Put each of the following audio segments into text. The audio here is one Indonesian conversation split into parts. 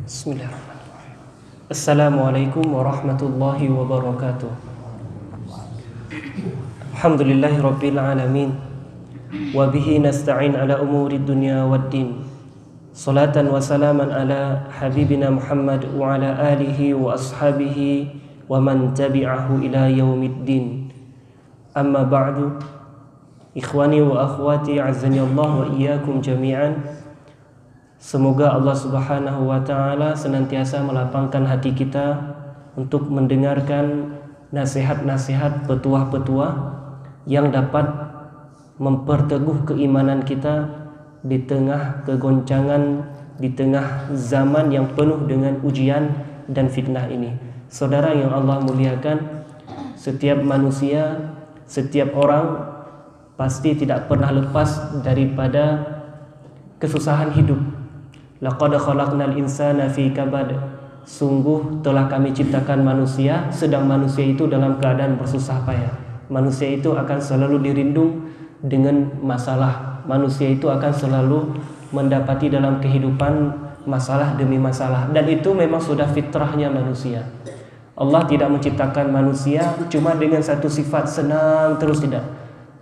Bismillahirrahmanirrahim. Assalamualaikum warahmatullahi wabarakatuh. Alhamdulillahi rabbil alamin. Wa bihi nasta'in ala umuri dunya waddin. Salatan wa salaman ala habibina Muhammad wa ala alihi wa ashabihi wa man tabi'ahu ila yaumiddin. Amma ba'du. Ikhwani wa akhwati azzani Allah wa iyyakum jami'an. Semoga Allah Subhanahu wa ta'ala senantiasa melapangkan hati kita untuk mendengarkan nasihat-nasihat petuah-petuah yang dapat memperteguh keimanan kita di tengah kegoncangan, di tengah zaman yang penuh dengan ujian dan fitnah ini. Saudara yang Allah muliakan, setiap manusia, setiap orang pasti tidak pernah lepas daripada kesusahan hidup. Laqad khalaqnal insana fi kabad. Sungguh telah kami ciptakan manusia, sedang manusia itu dalam keadaan bersusah payah. Manusia itu akan selalu dirindung dengan masalah. Manusia itu akan selalu mendapati dalam kehidupan masalah demi masalah. Dan itu memang sudah fitrahnya manusia. Allah tidak menciptakan manusia cuma dengan satu sifat senang terus, tidak.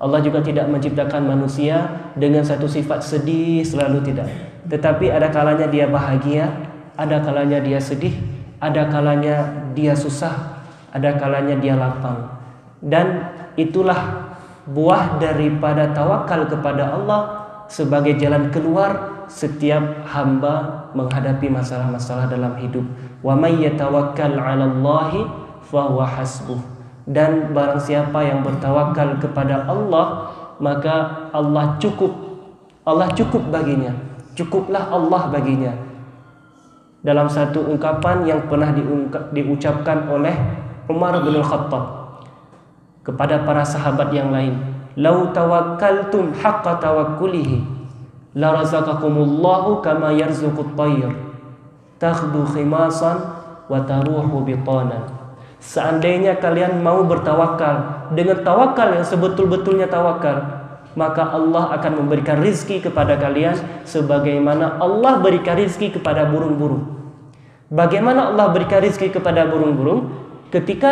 Allah juga tidak menciptakan manusia dengan satu sifat sedih selalu, tidak. Tetapi ada kalanya dia bahagia, ada kalanya dia sedih, ada kalanya dia susah, ada kalanya dia lapang. Dan itulah buah daripada tawakal kepada Allah sebagai jalan keluar setiap hamba menghadapi masalah-masalah dalam hidup. Wa may yatawakkal 'alallahi fahuwa hasbuh. Dan barang siapa yang bertawakal kepada Allah, maka Allah cukup baginya. Cukuplah Allah baginya. Dalam satu ungkapan yang pernah diucapkan oleh Umar bin Khattab kepada para sahabat yang lain, "Lau tawakkaltum haqqa tawakkulihi la razaqakumullahu kama yarzuqut tayr takhdu khimasan wa taruhu bitanan." Seandainya kalian mau bertawakal dengan tawakal yang sebetul-betulnya tawakal, maka Allah akan memberikan rizki kepada kalian sebagaimana Allah berikan rizki kepada burung-burung. Bagaimana Allah berikan rizki kepada burung-burung? Ketika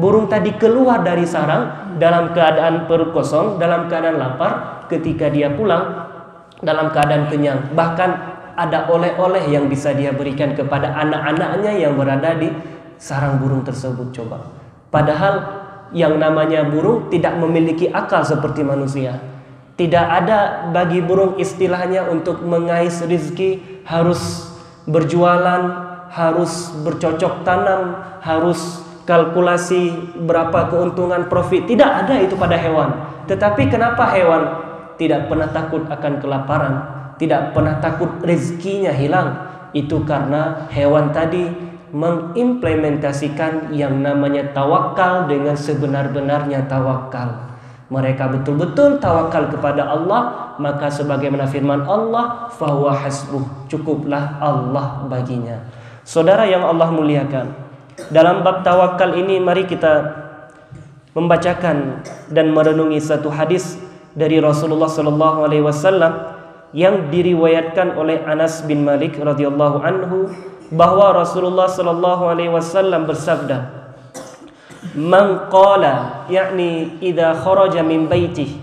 burung tadi keluar dari sarang dalam keadaan perut kosong, dalam keadaan lapar, ketika dia pulang dalam keadaan kenyang. Bahkan ada oleh-oleh yang bisa dia berikan kepada anak-anaknya yang berada di sarang burung tersebut. Coba. Padahal yang namanya burung tidak memiliki akal seperti manusia. Tidak ada bagi burung istilahnya untuk mengais rizki, harus berjualan, harus bercocok tanam, harus kalkulasi berapa keuntungan profit. Tidak ada itu pada hewan. Tetapi kenapa hewan tidak pernah takut akan kelaparan, tidak pernah takut rizkinya hilang? Itu karena hewan tadi mengimplementasikan yang namanya tawakal dengan sebenar-benarnya tawakal. Mereka betul-betul tawakal kepada Allah, maka sebagaimana firman Allah, fahuwa hasbuh, cukuplah Allah baginya. Saudara yang Allah muliakan, dalam bab tawakal ini mari kita membacakan dan merenungi satu hadis dari Rasulullah sallallahu alaihi wasallam yang diriwayatkan oleh Anas bin Malik radhiyallahu anhu, bahwa Rasulullah sallallahu alaihi wasallam bersabda, "Man qala," yakni idza kharaja min baitihi,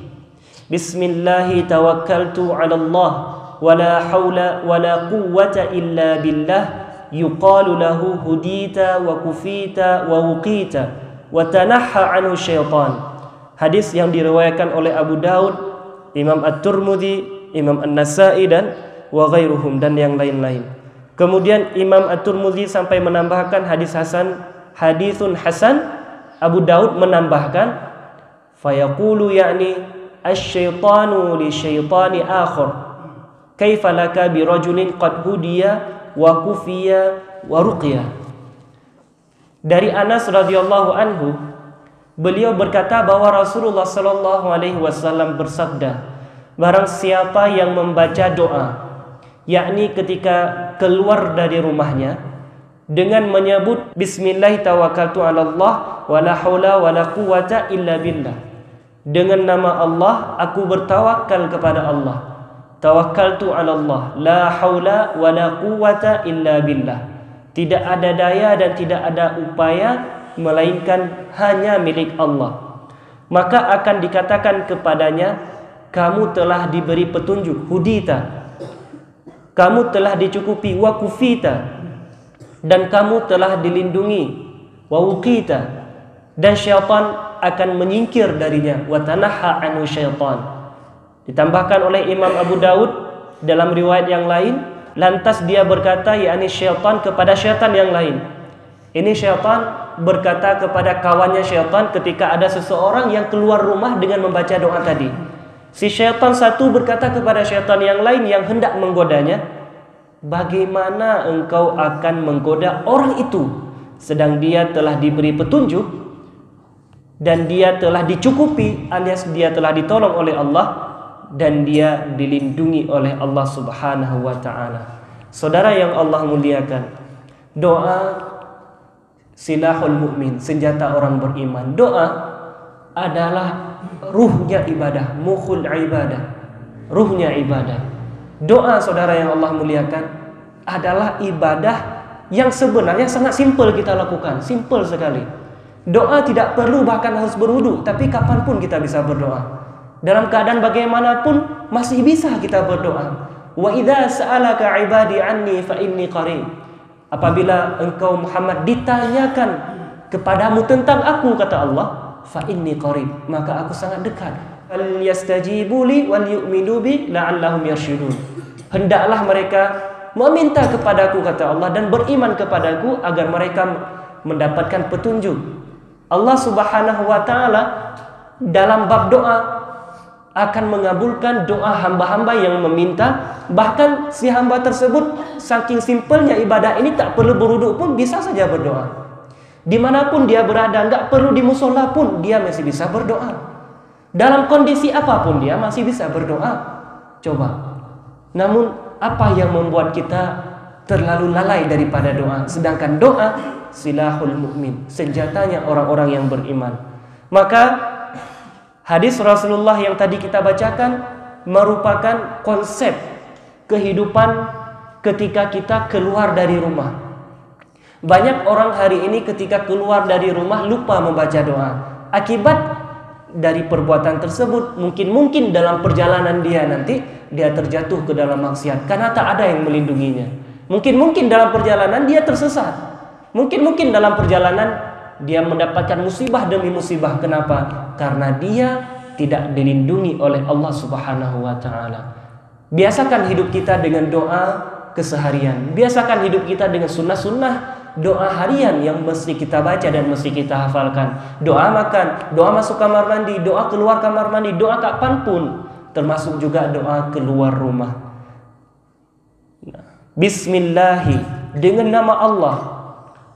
"Bismillahi tawakkaltu 'ala Allah wa la haula wa la quwwata illa billah, yuqalu lahu hudita wa kufita wa wuqita wa tanahha 'anhu syaitan." Hadis yang diriwayatkan oleh Abu Daud, Imam At-Tirmidzi, Imam An-Nasa'i dan wa ghairuhum, dan yang lain-lain. Kemudian Imam At-Tirmidzi sampai menambahkan hadis hasan, haditsun hasan. Abu Daud menambahkan, fayaqulu yakni asy-syaitanu li syaitani akhar kaifa laka bi rajulin qad hudiya wa kufiya wa ruqya. Dari Anas radhiyallahu anhu, beliau berkata bahwa Rasulullah sallallahu alaihi wasallam bersabda, barang siapa yang membaca doa, yakni ketika keluar dari rumahnya dengan menyebut bismillah tawakkaltu 'ala Allah wa la haula wa la quwwata illa billah, dengan nama Allah aku bertawakal kepada Allah, Tawakkaltu 'ala Allah, la haula wa la quwwata illa billah. Tidak ada daya dan tidak ada upaya melainkan hanya milik Allah. Maka akan dikatakan kepadanya, kamu telah diberi petunjuk, hudita. Kamu telah dicukupi, wa kufita. Dan kamu telah dilindungi, wa wuqita. Dan syaitan akan menyingkir darinya, wa tanaha anhu syaitan. Ditambahkan oleh Imam Abu Daud dalam riwayat yang lain, lantas dia berkata, yakni syaitan kepada syaitan yang lain. Ini syaitan berkata kepada kawannya syaitan ketika ada seseorang yang keluar rumah dengan membaca doa tadi. Si syaitan satu berkata kepada syaitan yang lain yang hendak menggodanya, bagaimana engkau akan menggoda orang itu sedang dia telah diberi petunjuk dan dia telah dicukupi, alias dia telah ditolong oleh Allah dan dia dilindungi oleh Allah Subhanahu wa ta'ala. Saudara yang Allah muliakan, doa silahul mu'min, senjata orang beriman. Doa adalah ruhnya ibadah, mukhul ibadah, ruhnya ibadah. Doa, saudara yang Allah muliakan, adalah ibadah yang sebenarnya sangat simpel kita lakukan, simpel sekali. Doa tidak perlu bahkan harus berwudu, tapi kapanpun kita bisa berdoa. Dalam keadaan bagaimanapun masih bisa kita berdoa. Wa idza sa'alaka 'ibadi 'anni fa inni qarib. Apabila engkau Muhammad ditanyakan kepadamu tentang aku, kata Allah, fa inni qarib, maka aku sangat dekat. Fal yastajibu li wal yu'minu bi la'allahum yarshudun. Hendaklah mereka meminta kepadaku, kata Allah, dan beriman kepadaku agar mereka mendapatkan petunjuk. Allah Subhanahu wa ta'ala dalam bab doa akan mengabulkan doa hamba-hamba yang meminta. Bahkan si hamba tersebut saking simpelnya ibadah ini tak perlu berwudu pun bisa saja berdoa. Dimanapun dia berada, nggak perlu di musola pun dia masih bisa berdoa. Dalam kondisi apapun dia masih bisa berdoa. Coba. Namun apa yang membuat kita terlalu lalai daripada doa? Sedangkan doa silahul mu'min, senjatanya orang-orang yang beriman. Maka hadis Rasulullah yang tadi kita bacakan merupakan konsep kehidupan ketika kita keluar dari rumah. Banyak orang hari ini ketika keluar dari rumah lupa membaca doa. Akibat dari perbuatan tersebut, mungkin dalam perjalanan dia nanti dia terjatuh ke dalam maksiat karena tak ada yang melindunginya. Mungkin dalam perjalanan dia tersesat. Mungkin dalam perjalanan dia mendapatkan musibah demi musibah. Kenapa? Karena dia tidak dilindungi oleh Allah Subhanahu wa ta'ala. Biasakan hidup kita dengan doa keseharian. Biasakan hidup kita dengan sunnah-sunnah doa harian yang mesti kita baca dan mesti kita hafalkan. Doa makan, doa masuk kamar mandi, doa keluar kamar mandi, doa kapanpun, termasuk juga doa keluar rumah. Bismillahi, dengan nama Allah.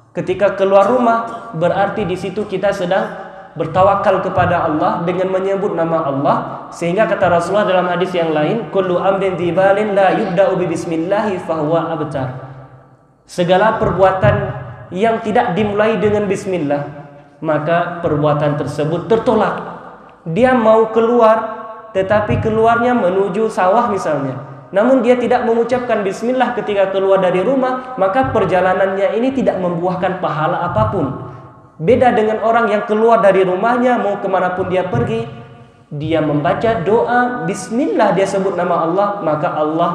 Ketika keluar rumah berarti di situ kita sedang bertawakal kepada Allah dengan menyebut nama Allah. Sehingga kata Rasulullah dalam hadis yang lain, kullu amrin dzibalin la yubda'u bi bismillahi fahuwa abtar. Segala perbuatan yang tidak dimulai dengan bismillah, maka perbuatan tersebut tertolak. Dia mau keluar tetapi keluarnya menuju sawah misalnya, namun dia tidak mengucapkan bismillah ketika keluar dari rumah, maka perjalanannya ini tidak membuahkan pahala apapun. Beda dengan orang yang keluar dari rumahnya, mau kemanapun dia pergi, dia membaca doa bismillah, dia sebut nama Allah, maka Allah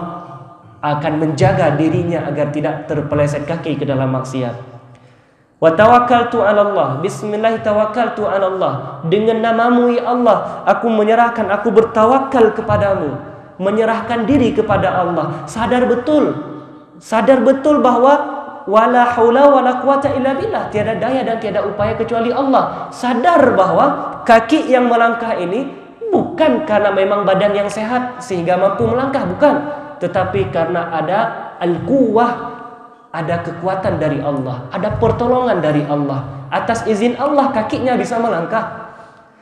akan menjaga dirinya agar tidak terpeleset kaki ke dalam maksiat. Wa tawakkaltu 'ala Allah, bismillah tawakkaltu 'ala Allah, dengan namamu ya Allah aku menyerahkan, aku bertawakal kepadamu, menyerahkan diri kepada Allah. Sadar betul bahwa wala haula wala quwata illa billah, tiada daya dan tiada upaya kecuali Allah. Sadar bahwa kaki yang melangkah ini bukan karena memang badan yang sehat sehingga mampu melangkah, bukan, tetapi karena ada al-quwwah, ada kekuatan dari Allah, ada pertolongan dari Allah. Atas izin Allah kakinya bisa melangkah.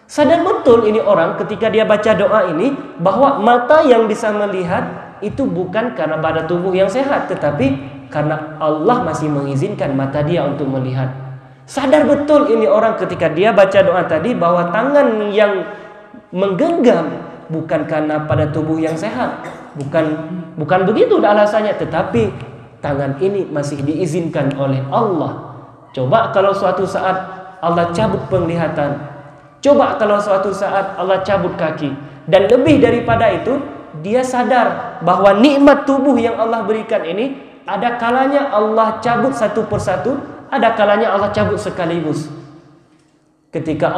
Sadar betul ini orang ketika dia baca doa ini bahwa mata yang bisa melihat itu bukan karena badan tubuh yang sehat, tetapi karena Allah masih mengizinkan mata dia untuk melihat. Sadar betul ini orang ketika dia baca doa tadi bahwa tangan yang menggenggam bukan karena pada tubuh yang sehat, bukan begitu alasannya, tetapi tangan ini masih diizinkan oleh Allah. Coba kalau suatu saat Allah cabut penglihatan, coba kalau suatu saat Allah cabut kaki, dan lebih daripada itu, dia sadar bahwa nikmat tubuh yang Allah berikan ini ada kalanya Allah cabut satu persatu, ada kalanya Allah cabut sekaligus. Ketika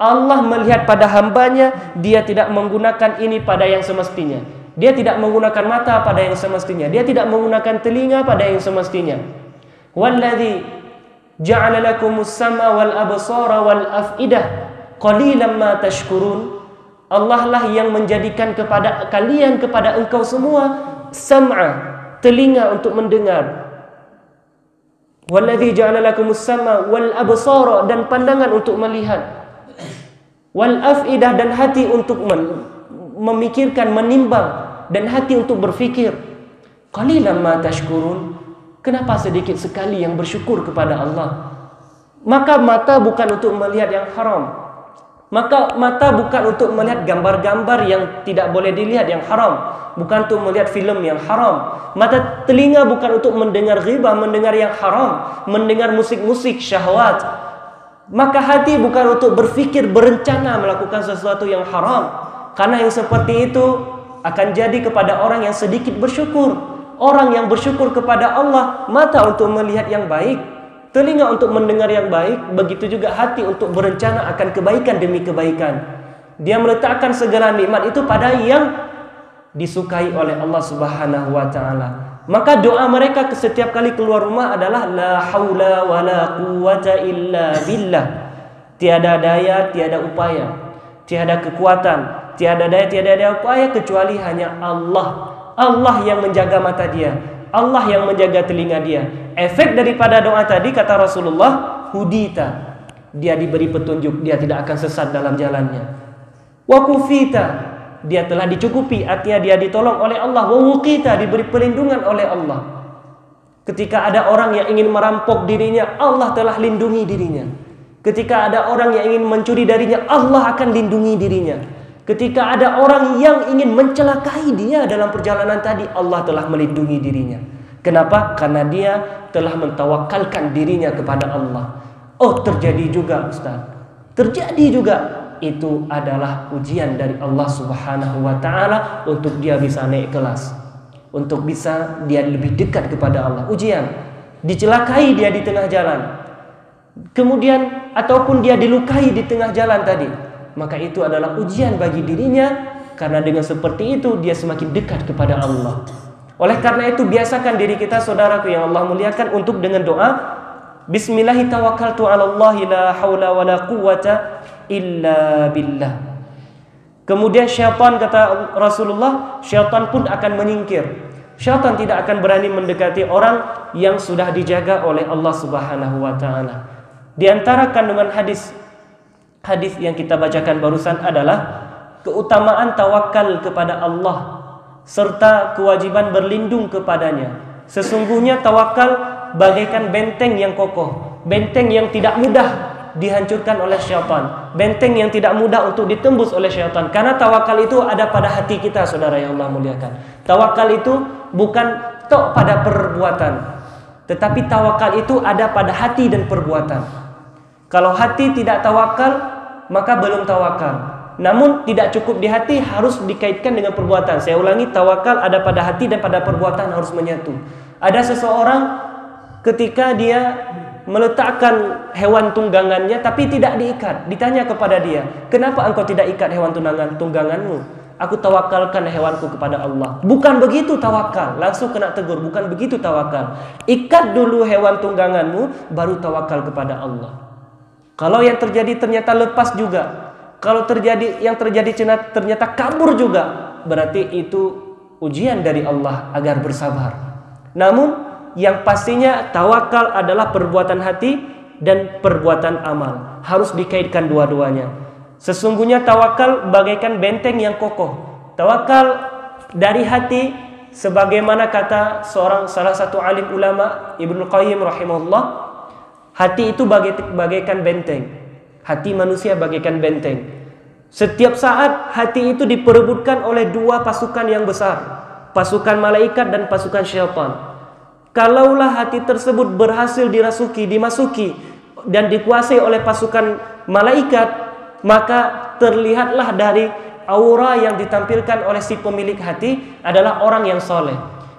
Allah melihat pada hambanya, dia tidak menggunakan ini pada yang semestinya, dia tidak menggunakan mata pada yang semestinya, dia tidak menggunakan telinga pada yang semestinya. Walladzi ja'ala lakumus sama wal absara wal afidah qalilan ma tashkurun. Allah lah yang menjadikan kepada kalian, kepada engkau semua, sam'a, telinga untuk mendengar, walladzi ja'ala lakumus sama wal absara, dan pandangan untuk melihat, wal afidah, dan hati untuk memikirkan, menimbang, dan hati untuk berfikir. Qalilan ma tashkurun. Kenapa sedikit sekali yang bersyukur kepada Allah? Maka mata bukan untuk melihat yang haram, maka mata bukan untuk melihat gambar-gambar yang tidak boleh dilihat, yang haram, bukan untuk melihat film yang haram. Mata telinga bukan untuk mendengar ghibah, mendengar yang haram, mendengar musik-musik syahwat. Maka hati bukan untuk berfikir, berencana melakukan sesuatu yang haram. Karena yang seperti itu akan jadi kepada orang yang sedikit bersyukur. Orang yang bersyukur kepada Allah, mata untuk melihat yang baik, telinga untuk mendengar yang baik, begitu juga hati untuk berencana akan kebaikan demi kebaikan. Dia meletakkan segala nikmat itu pada yang disukai oleh Allah Subhanahu wa taala. Maka doa mereka setiap kali keluar rumah adalah la haula wala quwwata illa billah. Tiada daya, tiada upaya, tiada kekuatan, tiada daya, tiada upaya kecuali hanya Allah. Allah yang menjaga mata dia, Allah yang menjaga telinga dia. Efek daripada doa tadi, kata Rasulullah, hudita, dia diberi petunjuk, dia tidak akan sesat dalam jalannya. Wa kufita, dia telah dicukupi, artinya dia ditolong oleh Allah. Wa wuqita, diberi perlindungan oleh Allah. Ketika ada orang yang ingin merampok dirinya, Allah telah lindungi dirinya. Ketika ada orang yang ingin mencuri darinya, Allah akan lindungi dirinya. Ketika ada orang yang ingin mencelakai dia dalam perjalanan tadi, Allah telah melindungi dirinya. Kenapa? Karena dia telah mentawakalkan dirinya kepada Allah. Oh, terjadi juga, Ustaz. Terjadi juga. Itu adalah ujian dari Allah Subhanahu wa taala untuk dia bisa naik kelas, untuk bisa dia lebih dekat kepada Allah. Ujian. Dicelakai dia di tengah jalan. Kemudian ataupun dia dilukai di tengah jalan tadi. Maka itu adalah ujian bagi dirinya, karena dengan seperti itu dia semakin dekat kepada Allah. Oleh karena itu biasakan diri kita, saudaraku yang Allah muliakan, untuk dengan doa Bismillahi tawakkaltu 'alallahi la haula wala quwwata illa billah. Kemudian syaitan, kata Rasulullah, syaitan pun akan menyingkir. Syaitan tidak akan berani mendekati orang yang sudah dijaga oleh Allah Subhanahu wa taala. Di antara kandungan hadis yang kita bacakan barusan adalah keutamaan tawakal kepada Allah serta kewajiban berlindung kepadanya. Sesungguhnya tawakal bagaikan benteng yang kokoh, benteng yang tidak mudah dihancurkan oleh syaitan, benteng yang tidak mudah untuk ditembus oleh syaitan. Karena tawakal itu ada pada hati kita, saudara yang Allah muliakan. Tawakal itu bukan tok pada perbuatan, tetapi tawakal itu ada pada hati dan perbuatan. Kalau hati tidak tawakal, maka belum tawakal. Namun tidak cukup di hati, harus dikaitkan dengan perbuatan. Saya ulangi, tawakal ada pada hati dan pada perbuatan harus menyatu. Ada seseorang ketika dia meletakkan hewan tunggangannya tapi tidak diikat, ditanya kepada dia, kenapa engkau tidak ikat hewan tungganganmu? Aku tawakalkan hewanku kepada Allah. Bukan begitu tawakal, langsung kena tegur. Bukan begitu tawakal. Ikat dulu hewan tungganganmu, baru tawakal kepada Allah. Kalau yang terjadi ternyata lepas juga, kalau yang terjadi ternyata kabur juga, berarti itu ujian dari Allah agar bersabar. Namun yang pastinya tawakal adalah perbuatan hati dan perbuatan amal, harus dikaitkan dua-duanya. Sesungguhnya tawakal bagaikan benteng yang kokoh. Tawakal dari hati, sebagaimana kata salah satu alim ulama, Ibnu Qayyim rahimahullah, hati itu bagaikan benteng. Hati manusia bagaikan benteng. Setiap saat hati itu diperebutkan oleh dua pasukan yang besar, pasukan malaikat dan pasukan syaitan. Kalaulah hati tersebut berhasil dimasuki dan dikuasai oleh pasukan malaikat, maka terlihatlah dari aura yang ditampilkan oleh si pemilik hati adalah orang yang soleh.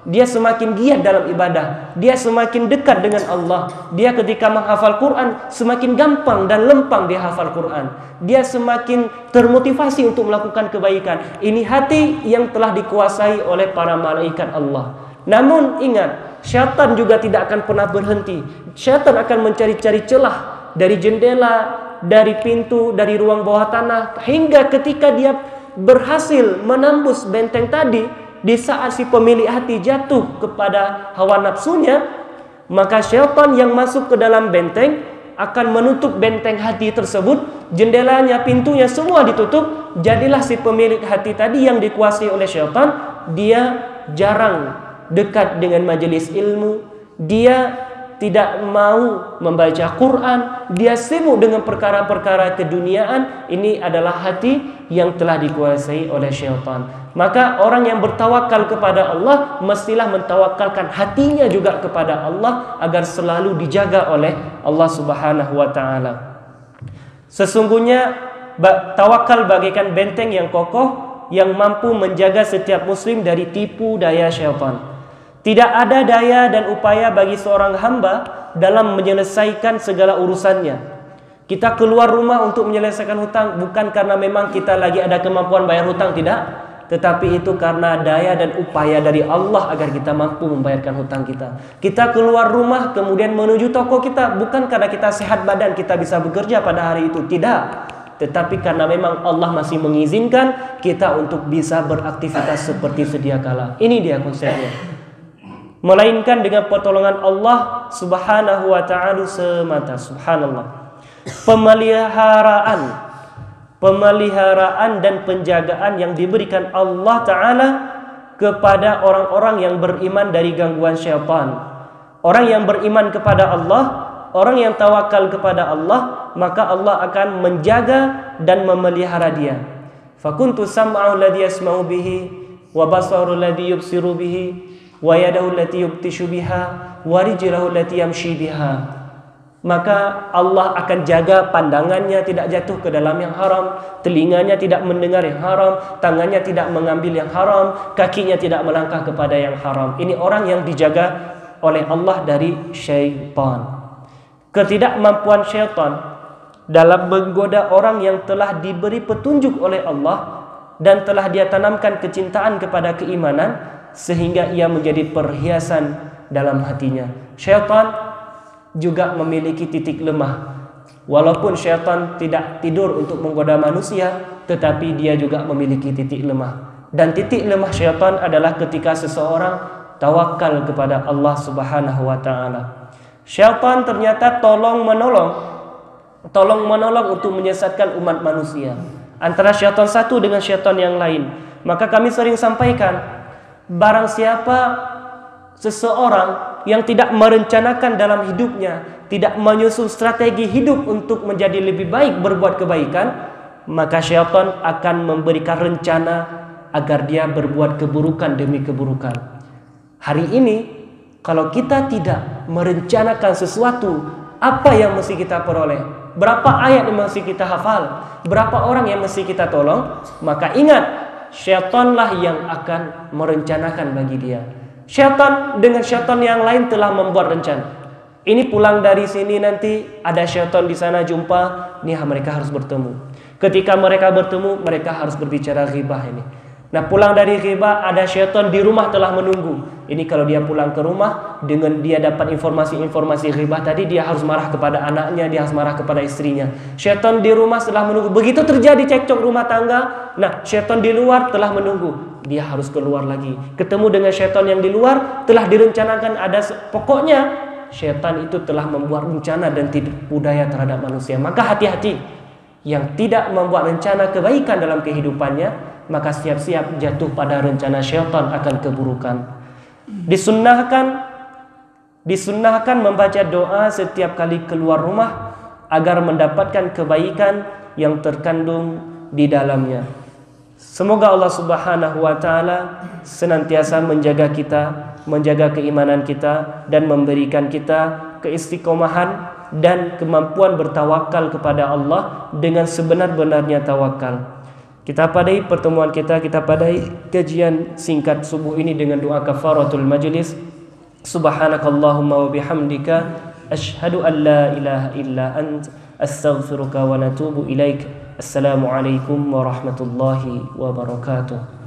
Dia semakin giat dalam ibadah, dia semakin dekat dengan Allah. Dia ketika menghafal Quran semakin gampang dan lempang dia hafal Quran. Dia semakin termotivasi untuk melakukan kebaikan. Ini hati yang telah dikuasai oleh para malaikat Allah. Namun ingat, syaitan juga tidak akan pernah berhenti. Syaitan akan mencari-cari celah dari jendela, dari pintu, dari ruang bawah tanah, hingga ketika dia berhasil menembus benteng tadi. Di saat si pemilik hati jatuh kepada hawa nafsunya, maka syaitan yang masuk ke dalam benteng akan menutup benteng hati tersebut. Jendelanya, pintunya semua ditutup. Jadilah si pemilik hati tadi yang dikuasai oleh syaitan, dia jarang dekat dengan majelis ilmu, dia tidak mau membaca Quran, dia sibuk dengan perkara-perkara keduniaan. Ini adalah hati yang telah dikuasai oleh syaitan. Maka orang yang bertawakal kepada Allah mestilah mentawakalkan hatinya juga kepada Allah agar selalu dijaga oleh Allah Subhanahu wa taala. Sesungguhnya tawakal bagaikan benteng yang kokoh yang mampu menjaga setiap muslim dari tipu daya syaitan. Tidak ada daya dan upaya bagi seorang hamba dalam menyelesaikan segala urusannya. Kita keluar rumah untuk menyelesaikan hutang bukan karena memang kita lagi ada kemampuan bayar hutang, tidak. Tetapi itu karena daya dan upaya dari Allah agar kita mampu membayarkan hutang kita. Kita keluar rumah kemudian menuju toko kita bukan karena kita sehat badan kita bisa bekerja pada hari itu, tidak. Tetapi karena memang Allah masih mengizinkan kita untuk bisa beraktivitas seperti sedia kala. Ini dia konsepnya. Melainkan dengan pertolongan Allah Subhanahu wa ta'ala semata. Subhanallah. Pemeliharaan dan penjagaan yang diberikan Allah Ta'ala kepada orang-orang yang beriman dari gangguan syaitan. Orang yang beriman kepada Allah, orang yang tawakal kepada Allah, maka Allah akan menjaga dan memelihara dia. Fakuntu sam'ahu alladhi yasma'u bihi, wa basaru alladhi yubsiru bihi, wa yadahu allati yubtishu biha, wa rijlahu allati yamshi biha. Maka Allah akan jaga pandangannya tidak jatuh ke dalam yang haram, telinganya tidak mendengar yang haram, tangannya tidak mengambil yang haram, kakinya tidak melangkah kepada yang haram. Ini orang yang dijaga oleh Allah dari syaitan. Ketidakmampuan syaitan dalam menggoda orang yang telah diberi petunjuk oleh Allah dan telah dia tanamkan kecintaan kepada keimanan sehingga ia menjadi perhiasan dalam hatinya. Syaitan juga memiliki titik lemah. Walaupun syaitan tidak tidur untuk menggoda manusia, tetapi dia juga memiliki titik lemah. Dan titik lemah syaitan adalah ketika seseorang tawakal kepada Allah Subhanahu wa taala. Syaitan ternyata tolong menolong untuk menyesatkan umat manusia. Antara syaitan satu dengan syaitan yang lain. Maka kami sering sampaikan, barang siapa seseorang yang tidak merencanakan dalam hidupnya, tidak menyusun strategi hidup untuk menjadi lebih baik, berbuat kebaikan, maka syaitan akan memberikan rencana agar dia berbuat keburukan demi keburukan. Hari ini kalau kita tidak merencanakan sesuatu, apa yang mesti kita peroleh? Berapa ayat yang mesti kita hafal? Berapa orang yang mesti kita tolong? Maka ingat, syaitanlah yang akan merencanakan bagi dia. Syaitan dengan syaitan yang lain telah membuat rencana. Ini pulang dari sini nanti ada syaitan di sana jumpa, nih mereka harus bertemu. Ketika mereka bertemu, mereka harus berbicara ghibah ini. Nah, pulang dari ghibah ada syaitan di rumah telah menunggu. Ini kalau dia pulang ke rumah dengan dia dapat informasi-informasi ghibah tadi, dia harus marah kepada anaknya, dia harus marah kepada istrinya. Syaitan di rumah telah menunggu. Begitu terjadi cekcok rumah tangga, nah syaitan di luar telah menunggu. Dia harus keluar lagi. Ketemu dengan syaitan yang di luar, telah direncanakan ada pokoknya syaitan itu telah membuat rencana dan tipu daya terhadap manusia. Maka hati-hati yang tidak membuat rencana kebaikan dalam kehidupannya, maka siap-siap jatuh pada rencana syaitan akan keburukan. Disunnahkan membaca doa setiap kali keluar rumah agar mendapatkan kebaikan yang terkandung di dalamnya. Semoga Allah Subhanahu wa taala senantiasa menjaga kita, menjaga keimanan kita, dan memberikan kita keistiqomahan dan kemampuan bertawakal kepada Allah dengan sebenar-benarnya tawakal. Kita padai pertemuan kita padai kajian singkat subuh ini dengan doa kafaratul majlis. Subhanakallahumma wa bihamdika asyhadu an la ilaha illa ant astaghfiruka wa natubu ilaik. Assalamualaikum warahmatullahi wabarakatuh.